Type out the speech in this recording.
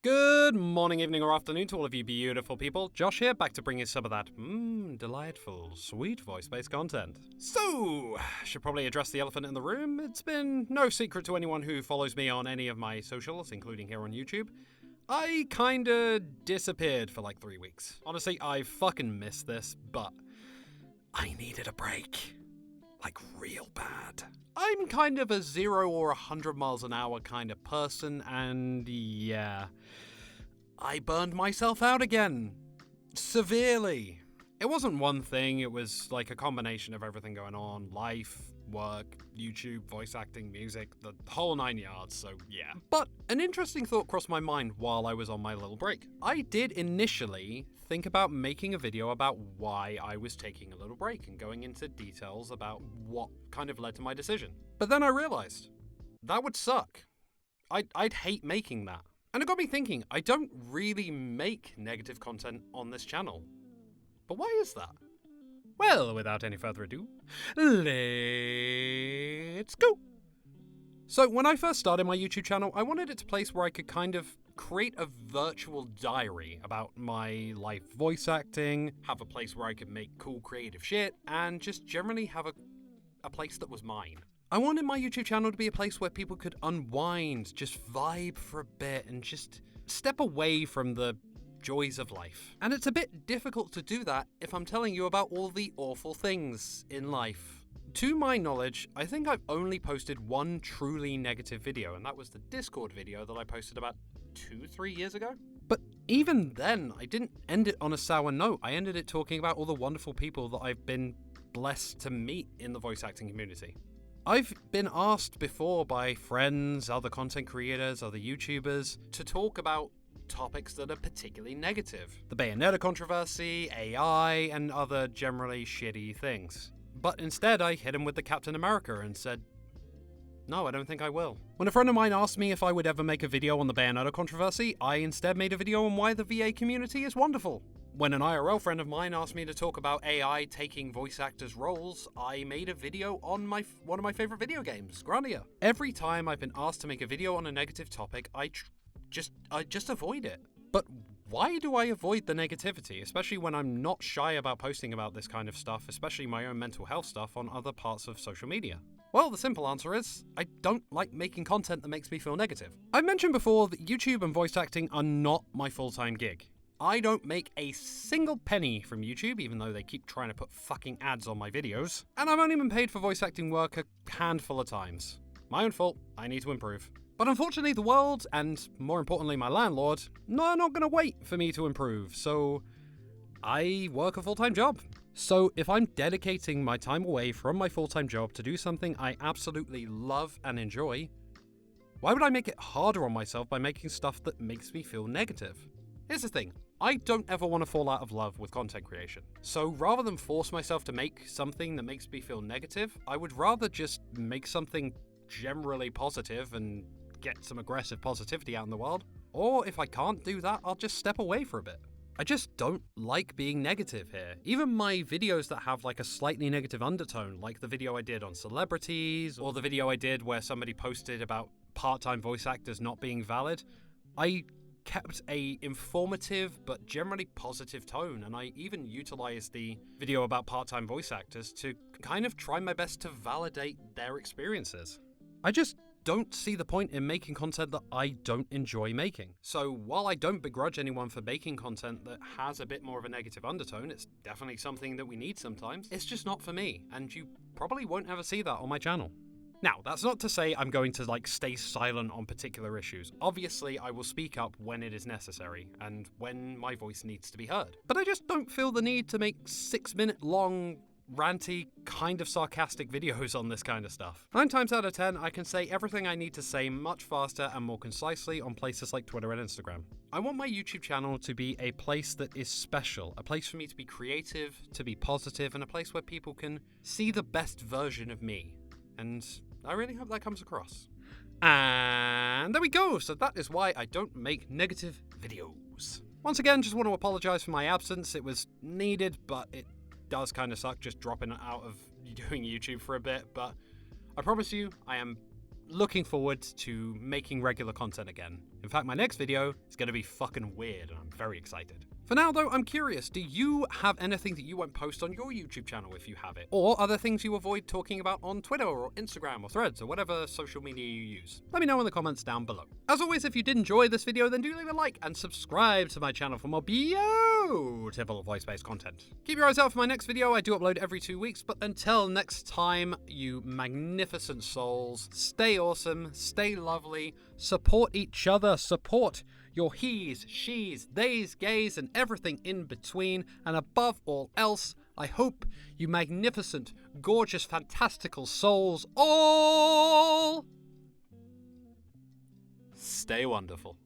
Good morning, evening, or afternoon to all of you beautiful people. Josh here, back to bring you some of that delightful, sweet voice-based content. So, should probably address the elephant in the room. It's been no secret to anyone who follows me on any of my socials, including here on YouTube. I kinda disappeared for like 3 weeks. Honestly, I fucking missed this, but I needed a break. Like, real bad. I'm kind of a 0 or 100 miles an hour kind of person, and yeah, I burned myself out again. Severely. It wasn't one thing, it was like a combination of everything going on. Life, work, YouTube, voice acting, music, the whole 9 yards, so yeah. But an interesting thought crossed my mind while I was on my little break. I did initially think about making a video about why I was taking a little break and going into details about what kind of led to my decision. But then I realized, that would suck. I'd hate making that. And it got me thinking, I don't really make negative content on this channel. But why is that? Well, without any further ado, let's go! So when I first started my YouTube channel, I wanted it a place where I could kind of create a virtual diary about my life voice acting, have a place where I could make cool creative shit, and just generally have a place that was mine. I wanted my YouTube channel to be a place where people could unwind, just vibe for a bit, and just step away from the joys of life. And it's a bit difficult to do that if I'm telling you about all the awful things in life. To my knowledge, I think I've only posted one truly negative video, and that was the Discord video that I posted about 2-3 years ago. But even then, I didn't end it on a sour note. I ended it talking about all the wonderful people that I've been blessed to meet in the voice acting community. I've been asked before by friends, other content creators, other YouTubers, to talk about topics that are particularly negative. The Bayonetta controversy, AI, and other generally shitty things. But instead, I hit him with the Captain America and said, no, I don't think I will. When a friend of mine asked me if I would ever make a video on the Bayonetta controversy, I instead made a video on why the VA community is wonderful. When an IRL friend of mine asked me to talk about AI taking voice actors' roles, I made a video on one of my favorite video games, Grania. Every time I've been asked to make a video on a negative topic, I just avoid it. But why do I avoid the negativity, especially when I'm not shy about posting about this kind of stuff, especially my own mental health stuff on other parts of social media? Well, the simple answer is, I don't like making content that makes me feel negative. I've mentioned before that YouTube and voice acting are not my full-time gig. I don't make a single penny from YouTube, even though they keep trying to put fucking ads on my videos. And I've only been paid for voice acting work a handful of times. My own fault, I need to improve. But unfortunately the world, and more importantly my landlord, are not gonna wait for me to improve, so I work a full-time job. So if I'm dedicating my time away from my full-time job to do something I absolutely love and enjoy, why would I make it harder on myself by making stuff that makes me feel negative? Here's the thing, I don't ever want to fall out of love with content creation. So rather than force myself to make something that makes me feel negative, I would rather just make something generally positive and get some aggressive positivity out in the world. Or if I can't do that, I'll just step away for a bit. I just don't like being negative here. Even my videos that have like a slightly negative undertone, like the video I did on celebrities, or the video I did where somebody posted about part-time voice actors not being valid, I kept a informative but generally positive tone, and I even utilized the video about part-time voice actors to kind of try my best to validate their experiences. I just don't see the point in making content that I don't enjoy making. So while I don't begrudge anyone for making content that has a bit more of a negative undertone, it's definitely something that we need sometimes, it's just not for me, and you probably won't ever see that on my channel. Now, that's not to say I'm going to stay silent on particular issues. Obviously, I will speak up when it is necessary, and when my voice needs to be heard. But I just don't feel the need to make 6-minute long, ranty, kind of sarcastic videos on this kind of stuff. 9 times out of 10, I can say everything I need to say much faster and more concisely on places like Twitter and Instagram. I want my YouTube channel to be a place that is special, a place for me to be creative, to be positive, and a place where people can see the best version of me. And I really hope that comes across. And there we go, so that is why I don't make negative videos. Once again, just want to apologize for my absence. It was needed, but it does kind of suck just dropping out of doing YouTube for a bit, but I promise you, I am looking forward to making regular content again. In fact, my next video is going to be fucking weird, and I'm very excited. For now, though, I'm curious, do you have anything that you won't post on your YouTube channel if you have it? Or are there things you avoid talking about on Twitter or Instagram or Threads or whatever social media you use? Let me know in the comments down below. As always, if you did enjoy this video, then do leave a like and subscribe to my channel for more beautiful voice-based content. Keep your eyes out for my next video. I do upload every 2 weeks, but until next time, you magnificent souls, stay awesome, stay lovely, support each other, support your he's, she's, they's, gays, and everything in between, and above all else, I hope you magnificent, gorgeous, fantastical souls all stay wonderful.